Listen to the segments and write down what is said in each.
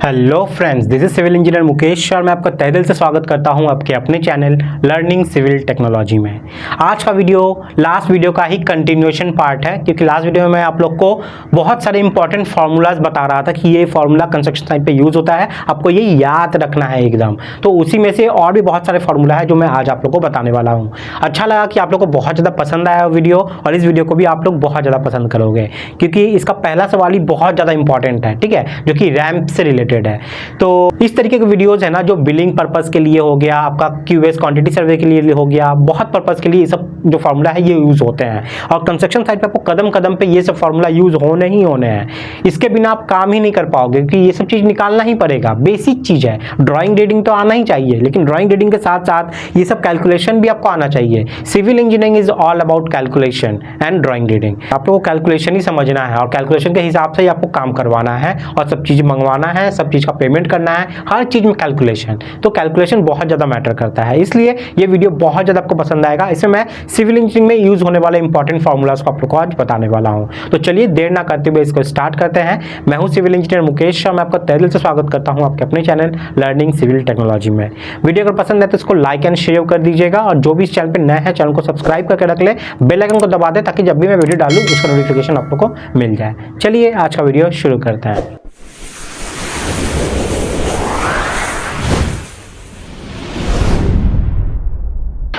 Hello friends, this is civil engineer Mukesh और मैं आपका तहे दिल से स्वागत करता हूं आपके अपने चैनल लर्निंग सिविल टेक्नोलॉजी में। आज का वीडियो लास्ट वीडियो का ही कंटिन्यूएशन पार्ट है, क्योंकि लास्ट वीडियो में मैं आप लोग को बहुत सारे इंपॉर्टेंट फार्मूलाज बता रहा था कि ये फार्मूला कंस्ट्रक्शन साइट पे यूज होता है, आपको ये याद रखना है एकदम। तो उसी में से और भी बहुत सारे फार्मूला है जो मैं आज आप लोग को बताने वाला हूँ। अच्छा लगा कि आप लोग को बहुत ज़्यादा पसंद आया वीडियो, और इस वीडियो को भी आप लोग बहुत ज़्यादा पसंद करोगे, क्योंकि इसका पहला सवाल ही बहुत ज़्यादा इंपॉर्टेंट है, ठीक है, जो कि रैंप से रिलेटेड है। तो इस तरीके के वीडियोस है ना, जो बिलिंग पर्पस के लिए हो गया, आपका क्यूएस क्वांटिटी सर्वे के लिए हो गया, बहुत पर्पस के लिए ये सब जो फार्मूला है ये यूज होते हैं। और कंस्ट्रक्शन साइट पे आपको कदम कदम पे ये सब फार्मूला यूज होने ही होने हैं। इसके बिना आप काम ही नहीं कर पाओगे, क्योंकि ये सब चीज निकालना ही पड़ेगा, बेसिक चीज है। ड्राइंग रीडिंग तो आना ही चाहिए, लेकिन ड्राइंग रीडिंग के साथ साथ ये सब कैलकुलेशन भी आपको आना चाहिए। Civil engineering is all about calculation and drawing reading. आपको कैलकुलेशन ही समझना है और कैलकुलेशन के हिसाब से ही आपको काम करवाना है और सब चीज मंगवाना है, सब चीज का पेमेंट करना है, हर चीज में कैलकुलेशन। तो कैलकुलेशन बहुत ज्यादा मैटर करता है, इसलिए ये वीडियो बहुत ज्यादा आपको पसंद आएगा। इसमें मैं सिविल इंजीनियरिंग में यूज होने वाले इंपॉर्टेंट फार्मूलाज को आप लोग को आज बताने वाला हूं। तो चलिए देर ना करते हुए इसको स्टार्ट करते हैं। मैं हूं सिविल इंजीनियर मुकेश और मैं आपका तहे दिल से स्वागत करता हूं आपके अपने चैनल लर्निंग सिविल टेक्नोलॉजी में। वीडियो अगर पसंद है तो इसको लाइक एंड शेयर कर दीजिएगा, और जो भी इस चैनल पर नए हैं चैनल को सब्सक्राइब करके रख ले, बेल आइकन को दबा दे, ताकि जब भी मैं वीडियो डालूं उसका नोटिफिकेशन आप लोग को मिल जाए। चलिए आज का वीडियो शुरू करते हैं।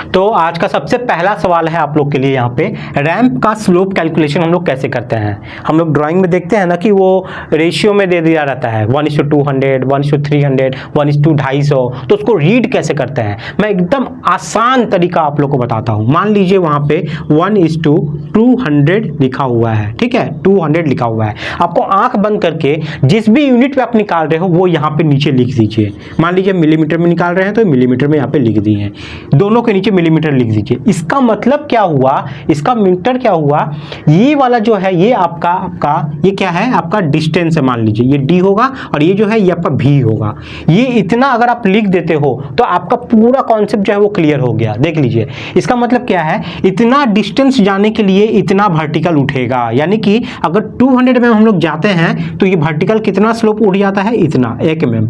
तो आज का सबसे पहला सवाल है आप लोग के लिए यहाँ पे, रैंप का स्लोप कैलकुलेशन हम लोग कैसे करते हैं। हम लोग ड्राइंग में देखते हैं ना कि वो रेशियो में दे दिया रहता है 1:200, 1:300, 1:250। तो उसको रीड कैसे करते हैं, मैं एकदम आसान तरीका आप लोग को बताता हूँ। मान लीजिए वहाँ पे 1:200 लिखा हुआ है, ठीक है, 200 लिखा हुआ है। आपको आंख बंद करके जिस भी यूनिट पे आप निकाल रहे हो वो यहाँ पे नीचे लिख दीजिए। मान लीजिए मिलीमीटर में निकाल रहे हैं तो मिलीमीटर में यहाँ पे लिख दिए, दोनों के नीचे मिलीमीटर लिख दीजिए। इसका मतलब क्या हुआ, इसका मीटर क्या हुआ, ये वाला जो है ये आपका ये क्या है, आपका डिस्टेंस है। मान लीजिए ये डी होगा और ये जो है ये आपका भी होगा। ये इतना अगर आप लिख देते हो तो आपका पूरा कॉन्सेप्ट जो है वो क्लियर हो गया। देख लीजिए इसका मतलब क्या है, इतना डिस्टेंस जाने के लिए इतना वर्टिकल उठेगा। यानी कि अगर 200 में हम लोग जाते हैं तो ये वर्टिकल कितना स्लोप उठ जाता है, इतना 1 mm।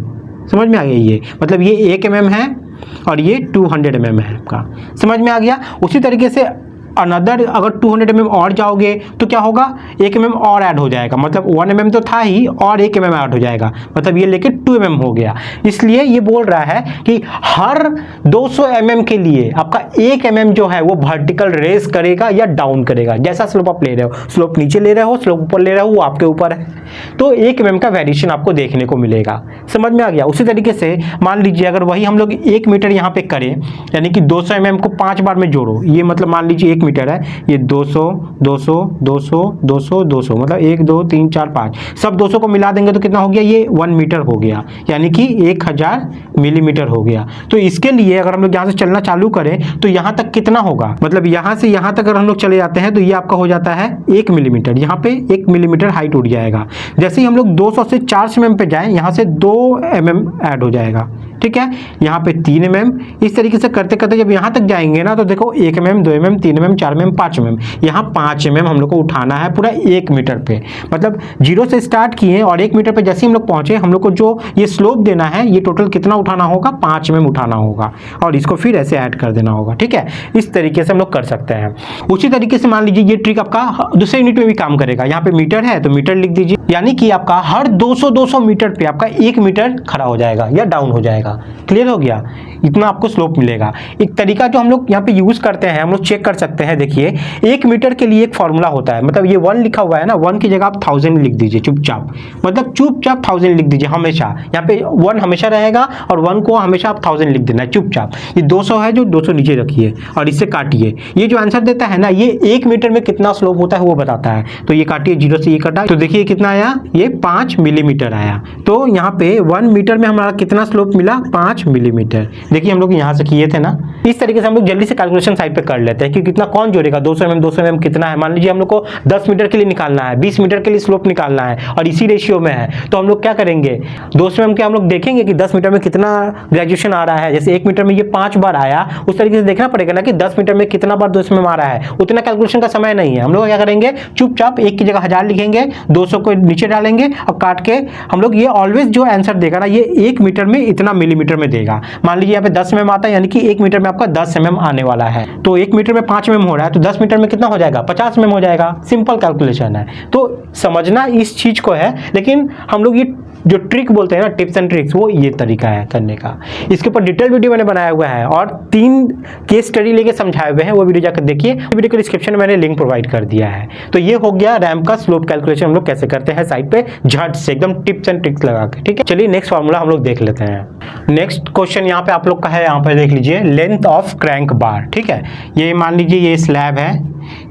समझ में आ गया, ये मतलब ये 1 mm है और ये 200 mm है आपका। समझ में आ गया। उसी तरीके से अनदर अगर 200 mm और जाओगे तो क्या होगा, 1 mm और ऐड हो जाएगा। मतलब 1 mm तो था ही और 1 mm ऐड हो जाएगा, मतलब ये लेके 2 mm हो गया। इसलिए ये बोल रहा है कि हर 200 mm के लिए आपका 1 mm जो है वो वर्टिकल रेस करेगा या डाउन करेगा। जैसा स्लोप आप ले रहे हो, स्लोप नीचे ले रहे हो, स्लोप ऊपर ले रहे हो, वो आपके ऊपर है। तो 1 mm का वेरिएशन आपको देखने को मिलेगा। समझ में आ गया। उसी तरीके से मान लीजिए अगर वही हम लोग 1 मीटर यहाँ पे करें, यानी कि 200 mm को 5 बार में जोड़ो। ये मतलब मान लीजिए 1 मीटर है, ये 200 200 200 200 200, मतलब 1 2 3 4 5, सब 200 को मिला देंगे तो कितना हो गया, ये 1 मीटर हो गया, यानी कि 1000 मिलीमीटर हो गया। तो इसके लिए अगर हम लोग यहाँ से चलना चालू करें तो यहाँ तक कितना होगा, मतलब यहाँ से यहाँ तक अगर हम लोग चले जाते हैं तो ये आपका हो जाता है 1 मिलीमीटर। यहाँ पे 1 मिलीमीटर हाइट उठ जाएगा। जैसे ही हम लोग 200 से 400 mm पे जाएं, यहाँ से 2 mm ऐड हो जाएगा, ठीक है, यहाँ पे 3 mm। इस तरीके से करते करते जब यहाँ तक जाएंगे ना तो देखो 1 mm 2 mm 3 mm 4 mm 5 mm, यहाँ 5 mm हम लोग को उठाना है पूरा 1 मीटर पे। मतलब 0 से स्टार्ट किए और 1 मीटर पे जैसे हम लोग पहुंचे, हम लोग को जो ये स्लोप देना है ये टोटल कितना उठाना होगा, 5 mm उठाना होगा, और इसको फिर ऐसे ऐड कर देना होगा, ठीक है। इस तरीके से हम लोग कर सकते हैं। उसी तरीके से मान लीजिए ये ट्रिक आपका दूसरे यूनिट में भी काम करेगा। यहाँ पे मीटर है तो मीटर लिख दीजिए, यानी कि आपका हर 200 मीटर पे आपका 1 मीटर खड़ा हो जाएगा या डाउन हो जाएगा। क्लियर हो गया, इतना आपको स्लोप मिलेगा। एक तरीका जो हम लोग यहाँ पे यूज करते हैं, हम लोग चेक कर सकते हैं। देखिए 1 मीटर के लिए एक फॉर्मूला होता है, मतलब ये 1 लिखा हुआ है ना, 1 की जगह आप 1000 लिख दीजिए चुपचाप, मतलब चुपचाप 1000 लिख दीजिए हमेशा। यहाँ पे 1 हमेशा रहेगा और 1 को हमेशा आप 1000 लिख देना है चुपचाप। ये 200 है जो 200 नीचे रखिए और इससे काटिए। ये जो आंसर देता है ना, ये 1 मीटर में कितना स्लोप होता है वो बताता है। तो ये काटिए, 0 से ये कटा तो देखिए कितना आया, ये 5 मिलीमीटर आया। तो यहाँ पे 1 मीटर में हमारा कितना स्लोप मिला, 5 मिलीमीटर। देखिए हम लोग यहाँ से किए थे ना। इस तरीके से हम लोग जल्दी से कैलकुलेशन साइड पे कर लेते हैं कि कितना इतना कौन जोड़ेगा? 200 mm 200 mm कितना है? मान लीजिए हम लोग को 10 मीटर के लिए निकालना है, 20 मीटर के लिए स्लोप निकालना है और इसी रेशियो में है, तो हम लोग क्या करेंगे? 200 mm के हम लोग देखेंगे कि 10 मीटर में कितना ग्रेजुएशन आ रहा है। जैसे 1 मीटर में ये 5 बार आया, उस तरीके से देखना पड़ेगा ना कि 10 मीटर में कितना बार 200 mm आ रहा है। उतना कैलकुलेशन का समय नहीं है। हम लोग क्या करेंगे? चुपचाप 1 की जगह 1000 लिखेंगे, 200 को नीचे डालेंगे और काट के हम लोग ये ऑलवेज जो आंसर देगा ना, ये 1 मीटर में इतना मिलीमीटर में देगा। मान लीजिए यहाँ पे 10 mm आता है, यानी कि 1 मीटर में आपका 10 mm आने वाला है। तो 1 मीटर में 5 mm हो रहा है, तो 10 मीटर में कितना हो जाएगा? 50 mm हो जाएगा। सिंपल कैलकुलेशन है। तो समझना इस चीज को है, लेकिन हम लोग ये जो ट्रिक बोलते हैं ना, टिप्स एंड ट्रिक्स, वो ये तरीका है करने का। इसके ऊपर डिटेल वीडियो मैंने बनाया हुआ है और 3 केस स्टडी लेके समझाए हुए हैं, वो वीडियो जाकर देखिए। वीडियो के डिस्क्रिप्शन में मैंने लिंक प्रोवाइड कर दिया है। तो ये हो गया रैंप का स्लोप कैलकुलेशन हम लोग कैसे करते हैं साइड पे झट से एकदम टिप्स एंड ट्रिक्स लगा के। ठीक है, चलिए नेक्स्ट फार्मूला हम लोग देख लेते हैं। नेक्स्ट क्वेश्चन यहाँ पे आप लोग का है, यहाँ पे देख लीजिए, लेंथ ऑफ क्रैंक बार। ठीक है, ये मान लीजिए ये स्लैब है,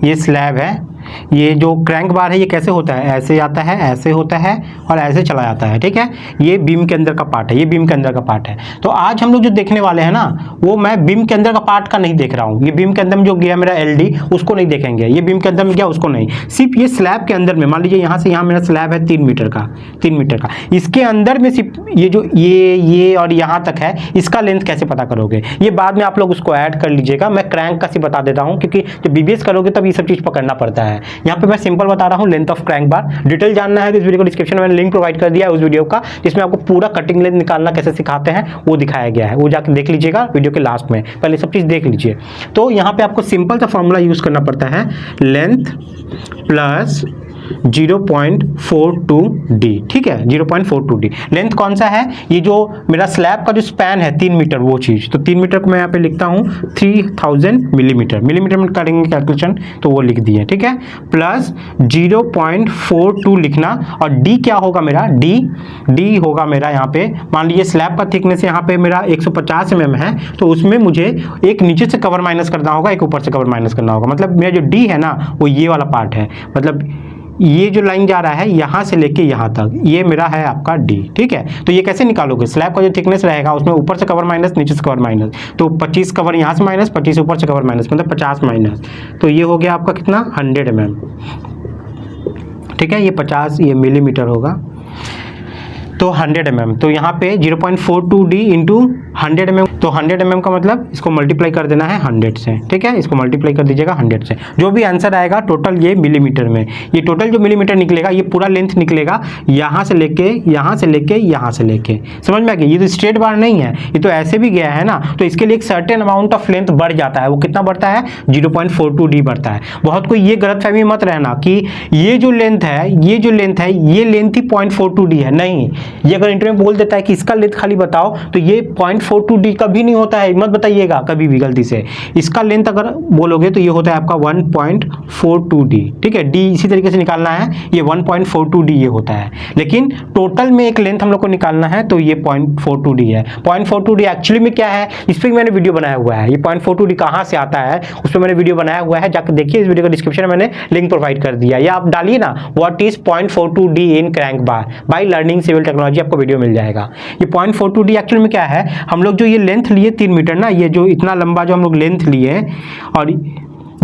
ये स्लैब है, ये जो क्रैंक बार है ये कैसे होता है? ऐसे आता है, ऐसे होता है और ऐसे चला जाता है। ठीक है, ये बीम के अंदर का पार्ट है, ये बीम के अंदर का पार्ट है। तो आज हम लोग जो देखने वाले हैं ना, वो मैं बीम के अंदर का पार्ट का नहीं देख रहा हूँ। ये बीम के अंदर में जो गया मेरा एलडी, उसको नहीं देखेंगे। ये बीम के अंदर में गया, उसको नहीं, सिर्फ ये स्लैब के अंदर में। मान लीजिए यहाँ से यहाँ मेरा स्लैब है 3 मीटर का, 3 मीटर का, इसके अंदर में सिर्फ ये जो ये और यहाँ तक है, इसका लेंथ कैसे पता करोगे? ये बाद में आप लोग उसको ऐड कर लीजिएगा। मैं क्रैंक का सिर्फ बता देता हूँ, क्योंकि जब बीबीएस करोगे तब ये सब चीज़ पकड़ना पड़ता है। यहाँ पे मैं सिंपल बता रहा हूँ, length of crank bar. Detail जानना है तो इस वीडियो को डिस्क्रिप्शन में मैंने लिंक प्रोवाइड कर दिया है उस वीडियो का, जिसमें आपको पूरा कटिंग लेंथ निकालना कैसे सिखाते हैं वो दिखाया गया है। वो जाकर देख लीजिएगा वीडियो के लास्ट में, पहले सब चीज़ देख लीजिए। तो यहाँ पे आपको सिंपल सा फॉर्मूला यूज करना पड़ता है, लेंथ प्लस 0.42d। ठीक है, 0.42d लेंथ कौन सा है? ये जो मेरा स्लैब का जो स्पैन है 3 मीटर, वो चीज़। तो 3 मीटर को मैं यहाँ पे लिखता हूँ 3000 मिलीमीटर। मिलीमीटर में करेंगे कैलकुलेशन तो वो लिख दिए। ठीक है, प्लस 0.42 लिखना। और d क्या होगा मेरा? d होगा मेरा यहाँ पे, मान लीजिए स्लैब का थिकनेस यहाँ पे मेरा 150 mm है, तो उसमें मुझे एक नीचे से कवर माइनस करना होगा, एक ऊपर से कवर माइनस करना होगा। मतलब मेरा जो d है ना, वो ये वाला पार्ट है। मतलब ये जो लाइन जा रहा है यहाँ से लेके यहाँ तक, ये मेरा है आपका d। ठीक है, तो ये कैसे निकालोगे? स्लैब का जो थिकनेस रहेगा उसमें ऊपर से कवर माइनस, नीचे से कवर माइनस, तो 25 कवर यहाँ से माइनस, 25 ऊपर से कवर माइनस, मतलब 50 माइनस। तो ये हो गया आपका कितना? 100 mm। ठीक है, ये 50 ये मिलीमीटर होगा, तो 100 mm। तो यहाँ पे 0.42d इंटू 100 mm, तो 100 mm का मतलब इसको मल्टीप्लाई कर देना है 100 से। ठीक है, इसको मल्टीप्लाई कर दीजिएगा 100 से। जो भी आंसर आएगा टोटल ये मिलीमीटर में, ये टोटल जो मिलीमीटर निकलेगा ये पूरा लेंथ निकलेगा, यहाँ से लेके यहाँ से लेके यहाँ से लेके। समझ में आ गया? ये तो स्ट्रेट बार नहीं है, ये तो ऐसे भी गया है ना, तो इसके लिए एक सर्टेन अमाउंट ऑफ लेंथ बढ़ जाता है। वो कितना बढ़ता है? 0.42d बढ़ता है। बहुत कोई ये गलतफहमी मत रहना कि ये जो लेंथ है, ये जो लेंथ है, ये लेंथ ही 0.42d है। नहीं, ये अगर इंटरव्यू में बोल देता है कि इसका लेंथ खाली बताओ, तो ये 0.42d कभी नहीं होता है, मत बताइएगा कभी भी गलती से। इसका लेंथ अगर बोलोगे तो ये होता है आपका 1.42d। ठीक है, d इसी तरीके से निकालना है, ये 1.42d ये होता है। लेकिन टोटल में एक लेंथ हम लोग को निकालना है, तो ये 0.42d है। 0.42d एक्चुअली में क्या है, इस पर मैंने वीडियो बनाया हुआ है। ये 0.42d कहाँ से आता है उस पर मैंने वीडियो बनाया हुआ है, जाकर देखिए। इस वीडियो का डिस्क्रिप्शन में मैंने लिंक प्रोवाइड कर दिया, या आप डालिए ना what is 0.42d in crank bar by learning civil technology, आपको वीडियो मिल जाएगा। ये 0.42d एक्चुअली में क्या है, हम लोग जो ये लेंथ लिए 3 मीटर ना, ये जो इतना लंबा जो हम लोग लेंथ लिए, और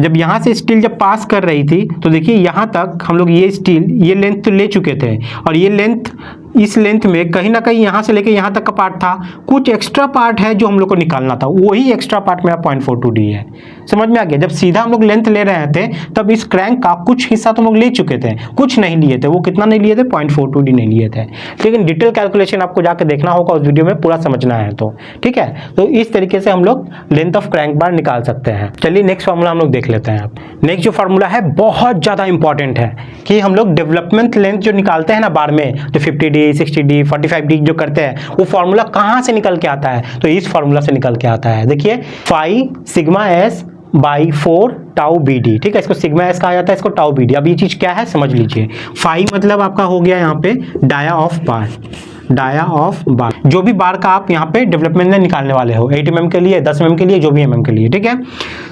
जब यहाँ से स्टील जब पास कर रही थी तो देखिए यहाँ तक हम लोग ये स्टील ये लेंथ तो ले चुके थे, और ये लेंथ इस लेंथ में कहीं ना कहीं यहाँ से लेके यहाँ तक का पार्ट था, कुछ एक्स्ट्रा पार्ट है जो हम लोग को निकालना था, वही एक्स्ट्रा पार्ट मेरा 0.42d है। समझ में आ गया? जब सीधा हम लोग लेंथ ले रहे थे तब इस क्रैंक का कुछ हिस्सा तो हम लोग ले चुके थे, कुछ नहीं लिए थे। वो कितना नहीं लिए थे? 0.42d नहीं लिए थे। लेकिन डिटेल कैलकुलेशन आपको जाकर देखना होगा, उस वीडियो में पूरा समझना है। तो ठीक है, तो इस तरीके से हम लोग लेंथ ऑफ क्रैंक बार निकाल सकते हैं। चलिए नेक्स्ट फार्मूला हम लोग देख लेते हैं। नेक्स्ट जो फार्मूला है बहुत ज़्यादा इंपॉर्टेंट है कि हम लोग डेवलपमेंट लेंथ जो निकालते हैं ना बार में, तो 50d 60d 45d जो करते हैं, वो फार्मूला कहाँ से निकल के आता है? तो इस फार्मूला से निकल के आता है। देखिए, phi sigma s by 4 tau b d. ठीक है, इसको सिग्मा एस कहा जाता है, इसको टाउ बी डी। अब ये चीज़ क्या है समझ लीजिए। फाई मतलब आपका हो गया यहाँ पे dia of bar, dia of bar, जो भी बार का आप यहाँ पे डेवलपमेंट में निकालने वाले हो, 8 mm के लिए, 10 mm के लिए, जो भी mm के लिए। ठीक है,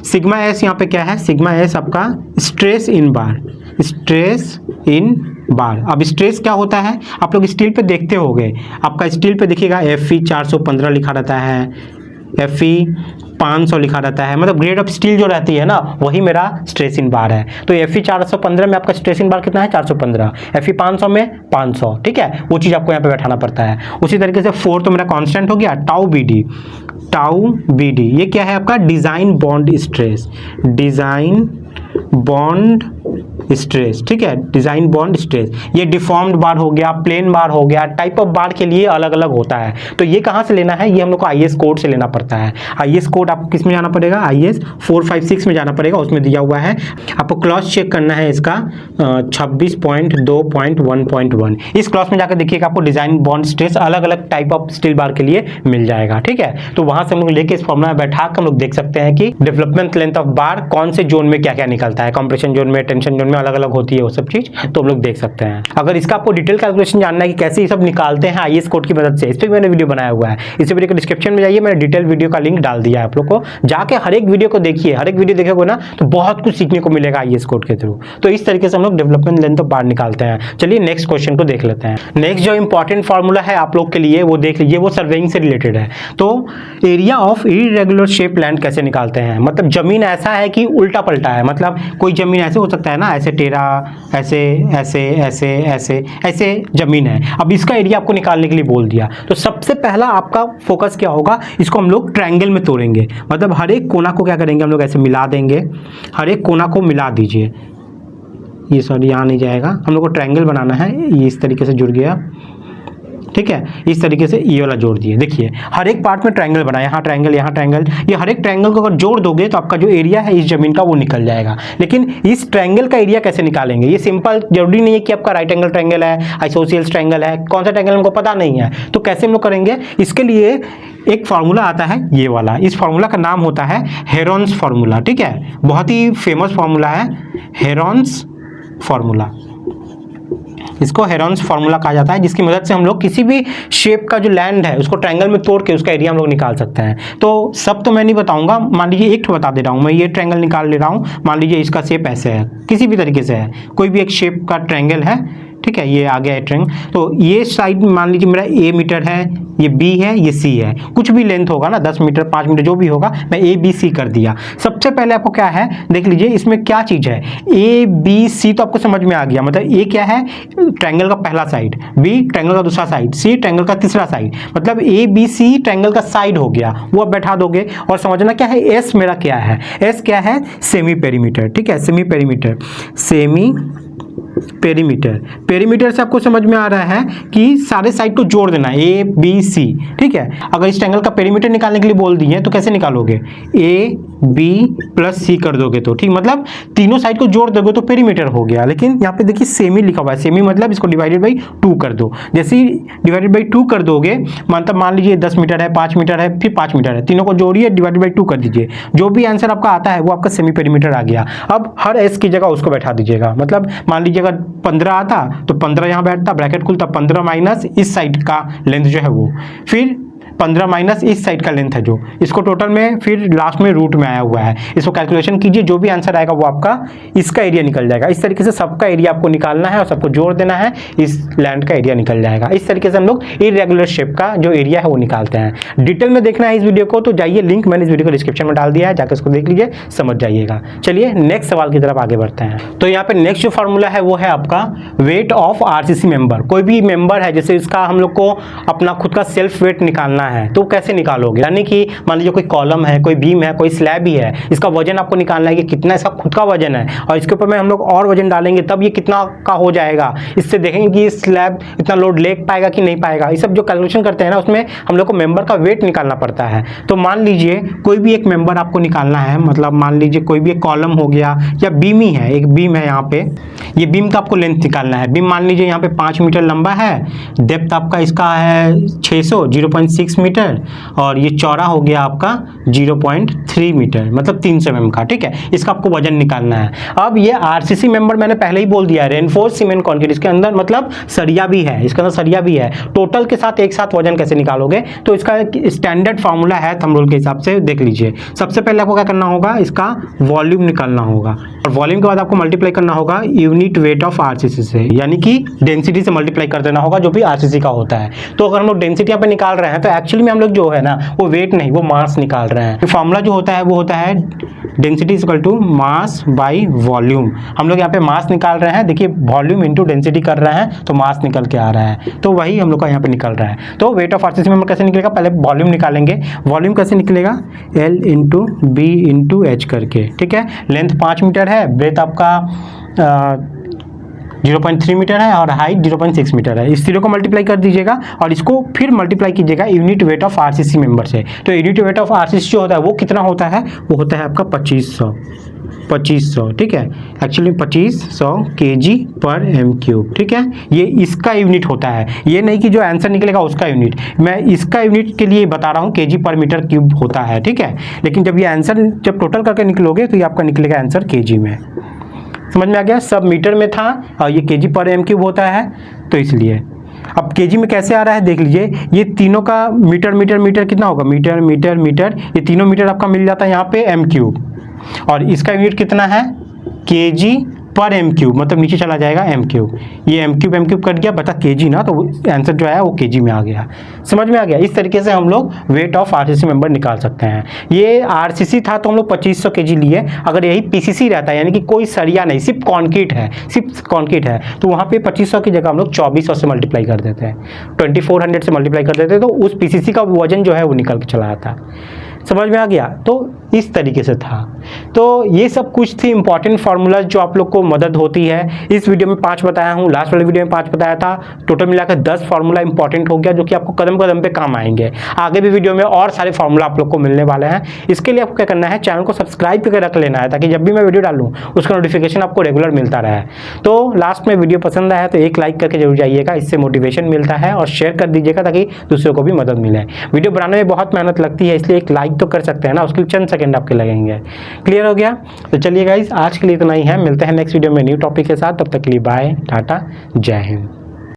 सिग्मा एस यहाँ पे क्या है? सिग्मा एस आपका stress in bar, stress in bar. अब स्ट्रेस क्या होता है आप लोग स्टील पे देखते होंगे, आपका स्टील पे देखिएगा Fe 415 लिखा रहता है, Fe 500 लिखा रहता है, मतलब ग्रेड ऑफ स्टील जो रहती है ना वही मेरा स्ट्रेसिन बार है। तो Fe 415 में आपका स्ट्रेसिन बार कितना है 415, Fe 500 में 500, ठीक है, वो चीज़ आपको यहाँ पे बैठाना पड़ता है। उसी तरीके से 4 तो मेरा कांस्टेंट हो गया, टाउ बी डी ये क्या है आपका design bond stress, design bond stress, ठीक है, डिज़ाइन बॉन्ड स्ट्रेस। ये डिफॉर्म्ड बार हो गया, प्लेन बार हो गया, टाइप ऑफ बार के लिए अलग अलग होता है। तो ये कहाँ से लेना है, ये हम लोग को आईएस कोड से लेना पड़ता है। आईएस कोड आपको किस में जाना पड़ेगा, आईएस 456 में जाना पड़ेगा, उसमें दिया हुआ है। आपको क्लॉज चेक करना है इसका 26.2.1.1। इस क्लॉज में जाकर देखिएगा आपको डिज़ाइन बॉन्ड स्ट्रेस अलग अलग टाइप ऑफ स्टील बार के लिए मिल जाएगा, ठीक है। तो वहाँ से हम लोग लेके इस फॉर्मूला में बैठा कर हम लोग देख सकते हैं कि डेवलपमेंट लेंथ ऑफ बार कौन से जोन में क्या क्या निकलता है, कंप्रेशन जोन में, टेंशन जोन में अलग अलग होती है वो सब चीज, तो हम लोग देख सकते हैं। अगर इसका आपको डिटेल कैलकुलेशन जानना है कि कैसे ये सब निकालते हैं आईएस कोड की मदद से, इस पर मैंने वीडियो बनाया हुआ है। इस वीडियो के डिस्क्रिप्शन में जाइए, मैंने डिटेल वीडियो का लिंक डाल दिया है, आप लोग को जाके हर एक वीडियो को देखिए, हर एक वीडियो देखोगे ना तो बहुत कुछ सीखने को मिलेगा आईएस कोड के थ्रू। तो इस तरीके से हम लोग डेवलपमेंट लेंथ ऑफ बार निकालते हैं। चलिए नेक्स्ट क्वेश्चन को देख लेते हैं। नेक्स्ट जो इंपॉर्टेंट फॉर्मूला है आप लोग के लिए वो देख लीजिए, वो सर्वेइंग से रिलेटेड है। तो area of irregular shape land कैसे निकालते हैं, मतलब जमीन ऐसा है कि उल्टा पलटा है, मतलब कोई जमीन ऐसे हो सकता है ना, ऐसे टेढ़ा, ऐसे ऐसे ऐसे ऐसे ऐसे जमीन है। अब इसका एरिया आपको निकालने के लिए बोल दिया, तो सबसे पहला आपका फोकस क्या होगा, इसको हम लोग ट्रायंगल में तोड़ेंगे। मतलब हर एक कोना को क्या करेंगे हम लोग ऐसे मिला देंगे, हर एक कोना को मिला दीजिए। ये सॉरी यहाँ नहीं जाएगा, हम लोग को ट्रायंगल बनाना है। ये इस तरीके से जुड़ गया, ठीक है, इस तरीके से ये वाला जोड़ दिए। देखिए हर एक पार्ट में ट्रायंगल बना, यहाँ ट्रायंगल, यहाँ ट्रायंगल, ये हर एक ट्रायंगल को अगर जोड़ दोगे तो आपका जो एरिया है इस जमीन का वो निकल जाएगा। लेकिन इस ट्रायंगल का एरिया कैसे निकालेंगे, ये सिंपल जरूरी नहीं है कि आपका राइट एंगल ट्रायंगल है, आइसोसेलेस ट्रायंगल है, कौन सा ट्रायंगल हमको पता नहीं है। तो कैसे हम लोग करेंगे, इसके लिए एक फार्मूला आता है ये वाला, इस फार्मूला का नाम होता है हेरोन्स फार्मूला, ठीक है, बहुत ही फेमस फार्मूला है हेरोन्स फार्मूला। इसको हेरोन्स फार्मूला कहा जाता है, जिसकी मदद से हम लोग किसी भी शेप का जो लैंड है उसको ट्रायंगल में तोड़ के उसका एरिया हम लोग निकाल सकते हैं। तो सब तो मैं नहीं बताऊंगा, मान लीजिए एक बता दे रहा हूँ मैं, ये ट्रायंगल निकाल ले रहा हूँ, मान लीजिए इसका शेप ऐसे है, किसी भी तरीके से है, कोई भी एक शेप का ट्रायंगल है, ठीक है, ये आ गया है ट्रायंगल। तो ये साइड मान लीजिए मेरा ए मीटर है, ये बी है, ये सी है, कुछ भी लेंथ होगा ना 10 मीटर 5 मीटर जो भी होगा, मैं ए बी सी कर दिया। सबसे पहले आपको क्या है देख लीजिए, इसमें क्या चीज़ है, ए बी सी तो आपको समझ में आ गया, मतलब ए क्या है ट्रायंगल का पहला साइड, बी ट्रायंगल का दूसरा साइड, सी ट्रायंगल का तीसरा साइड, मतलब ए बी सी ट्रायंगल का साइड हो गया, वो आप बैठा दोगे। और समझना क्या है, एस मेरा क्या है, एस क्या है सेमी पेरीमीटर, ठीक है, semi perimeter, semi perimeter, perimeter से आपको समझ में आ रहा है कि सारे साइड को जोड़ देना, ए बी सी, ठीक है। अगर इस ट्रायंगल का पेरीमीटर निकालने के लिए बोल दिए तो कैसे निकालोगे, ए बी प्लस सी कर दोगे तो ठीक, मतलब तीनों साइड को जोड़ दोगे तो पेरीमीटर हो गया। लेकिन यहाँ पे देखिए सेमी लिखा हुआ है, सेमी मतलब इसको डिवाइडेड बाई 2 कर दो। जैसे ही डिवाइडेड बाई 2 कर दोगे, मतलब मान लीजिए 10 मीटर है, 5 मीटर है, फिर 5 मीटर है, तीनों को जोड़िए डिवाइडेड बाई 2 कर दीजिए, जो भी आंसर आपका आता है वो आपका सेमी पेरीमीटर आ गया। अब हर एस की जगह उसको बैठा दीजिएगा, मतलब मान लीजिए अगर 15 आता तो 15 यहाँ बैठता, ब्रैकेट खुलता, 15 माइनस इस साइड का लेंथ जो है वो, फिर 15 माइनस इस साइड का लेंथ है जो, इसको टोटल में फिर लास्ट में रूट में आया हुआ है, इसको कैलकुलेशन कीजिए, जो भी आंसर आएगा वो आपका इसका एरिया निकल जाएगा। इस तरीके से सबका एरिया आपको निकालना है और सबको जोड़ देना है, इस लैंड का एरिया निकल जाएगा। इस तरीके से हम लोग इरेगुलर शेप का जो एरिया है वो निकालते हैं। डिटेल में देखना है इस वीडियो को तो जाइए, लिंक मैंने इस वीडियो को डिस्क्रिप्शन में डाल दिया है, जाकर उसको देख लीजिए, समझ जाइएगा। चलिए नेक्स्ट सवाल की तरफ आगे बढ़ते हैं। तो यहाँ पे नेक्स्ट जो फॉर्मूला है वो है आपका वेट ऑफ आरसीसी मेंबर। कोई भी मेंबर है जैसे इसका हम लोग को अपना खुद का सेल्फ वेट निकालना है, तो कैसे निकालोगे, यानी कि मान लीजिए कोई कॉलम है, कोई बीम है, कोई स्लैब ही है, इसका वजन आपको निकालना है कि कितना इसका खुद का वजन है, और इसके ऊपर में हम लोग और वजन डालेंगे तब ये कितना का हो जाएगा। इससे देखेंगे कि स्लैब इतना लोड ले पाएगा कि नहीं पाएगा। ये सब जो कैलकुलेशन करते हैं ना उसमें हम लोग को मेंबर का वेट निकालना पड़ता है। तो मान लीजिए कोई भी एक मेंबर आपको निकालना है, मतलब मान लीजिए कोई भी एक कॉलम हो गया या बीम ही है, एक बीम है यहाँ पे, ये बीम का आपको लेंथ निकालना है। बीम मान लीजिए यहाँ पे 5 मीटर लंबा है, डेप्थ आपका इसका है 600 0.6 मीटर, और ये चौड़ा हो गया आपका 0.3 मीटर, मतलब 300 mm का, ठीक है। इसका आपको वजन निकालना है। अब ये आरसीसी मेंबर मैंने पहले ही बोल दिया है, रेनफोर्स सीमेंट कंक्रीट, इसके अंदर मतलब सरिया भी है, इसके अंदर सरिया भी है। टोटल के साथ एक साथ वजन कैसे निकालोगे, तो इसका स्टैंडर्ड फार्मूला है थंब रूल के हिसाब से, देख लीजिए। सबसे पहले आपको क्या करना होगा, इसका वॉल्यूम निकालना होगा, और वॉल्यूम के बाद आपको मल्टीप्लाई करना होगा यूनिट वेट ऑफ आरसीसी से, यानी कि डेंसिटी से मल्टीप्लाई कर देना होगा जो भी आरसीसी का होता है। तो अगर हम लोग डेंसिटी यहाँ पे निकाल रहे हैं तो एक्चुअली में हम लोग जो है ना वो वेट नहीं, वो मास निकाल रहे हैं। फॉर्मूला जो होता है वो होता है density is equal to mass by volume. हम लोग यहाँ पे मास निकाल रहे हैं, देखिए वॉल्यूम इंटू डेंसिटी कर रहे हैं तो मास निकल के आ रहा है, तो वही हम लोग का यहाँ पे निकल रहा है। तो वेट ऑफ आरसीसी मेंबर कैसे निकलेगा, पहले वॉल्यूम निकालेंगे। वॉल्यूम कैसे निकलेगा, L into b into h करके, ठीक है। लेंथ 5 मीटर है, ब्रेथ आपका 0.3 मीटर है और हाइट 0.6 मीटर है। इस तीनों को मल्टीप्लाई कर दीजिएगा और इसको फिर मल्टीप्लाई कीजिएगा unit weight of RCC member से। तो यूनिट वेट ऑफ आरसीसी जो होता है वो कितना होता है, वो होता है आपका 2500, ठीक है। एक्चुअली 2500 kg पर एम क्यूब, ठीक है। ये इसका यूनिट होता है, ये नहीं कि जो आंसर निकलेगा उसका यूनिट, मैं इसका यूनिट के लिए बता रहा हूँ, kg पर मीटर क्यूब होता है, ठीक है। लेकिन जब ये आंसर जब टोटल करके निकलोगे तो ये आपका निकलेगा आंसर kg में। समझ में आ गया, सब मीटर में था और ये kg पर एम क्यूब होता है, तो इसलिए अब kg में कैसे आ रहा है देख लीजिए। ये तीनों का मीटर मीटर मीटर कितना होगा, मीटर मीटर मीटर, ये तीनों मीटर आपका मिल जाता है यहाँ पे एम क्यूब, और इसका यूनिट कितना है kg पर एम क्यूब, मतलब नीचे चला जाएगा एम क्यूब। ये एम क्यूब कट गया, बता kg ना, तो आंसर जो है वो kg में आ गया। समझ में आ गया। इस तरीके से हम लोग वेट ऑफ आरसीसी मेंबर निकाल सकते हैं। ये आरसीसी था तो हम लोग 2500 kg लिए, अगर यही पीसीसी रहता है यानी कि कोई सरिया नहीं, सिर्फ कॉन्क्रीट है, तो वहाँ पे 2500 की जगह हम लोग 2400 से मल्टीप्लाई कर देते हैं, 2400 से मल्टीप्लाई कर देते हैं, तो उस पीसीसी का वजन जो है वो निकल के चला आता। समझ में आ गया। तो इस तरीके से था। तो ये सब कुछ थी इंपॉर्टेंट फार्मूलाज जो आप लोग को मदद होती है। इस वीडियो में 5 बताया हूँ, लास्ट वाले वीडियो में 5 बताया था, टोटल मिलाकर 10 फार्मूला इंपॉर्टेंट हो गया जो कि आपको कदम कदम पे काम आएंगे। आगे भी वीडियो में और सारे फार्मूला आप लोग को मिलने वाले हैं। इसके लिए आपको क्या करना है, चैनल को सब्सक्राइब करके रख लेना है ताकि जब भी मैं वीडियो डालूँ उसका नोटिफिकेशन आपको रेगुलर मिलता रहे। तो लास्ट में वीडियो पसंद आया तो एक लाइक करके जरूर जाइएगा, इससे मोटिवेशन मिलता है, और शेयर कर दीजिएगा ताकि दूसरों को भी मदद मिले। वीडियो बनाने में बहुत मेहनत लगती है, इसलिए एक लाइक तो कर सकते हैं ना, उसके लिए चंद सेकंड आपके लगेंगे। क्लियर हो गया। तो चलिए गाइस, आज के लिए इतना ही है, मिलते हैं नेक्स्ट वीडियो में न्यू टॉपिक के साथ। तब तक के लिए बाय, टाटा, जय हिंद।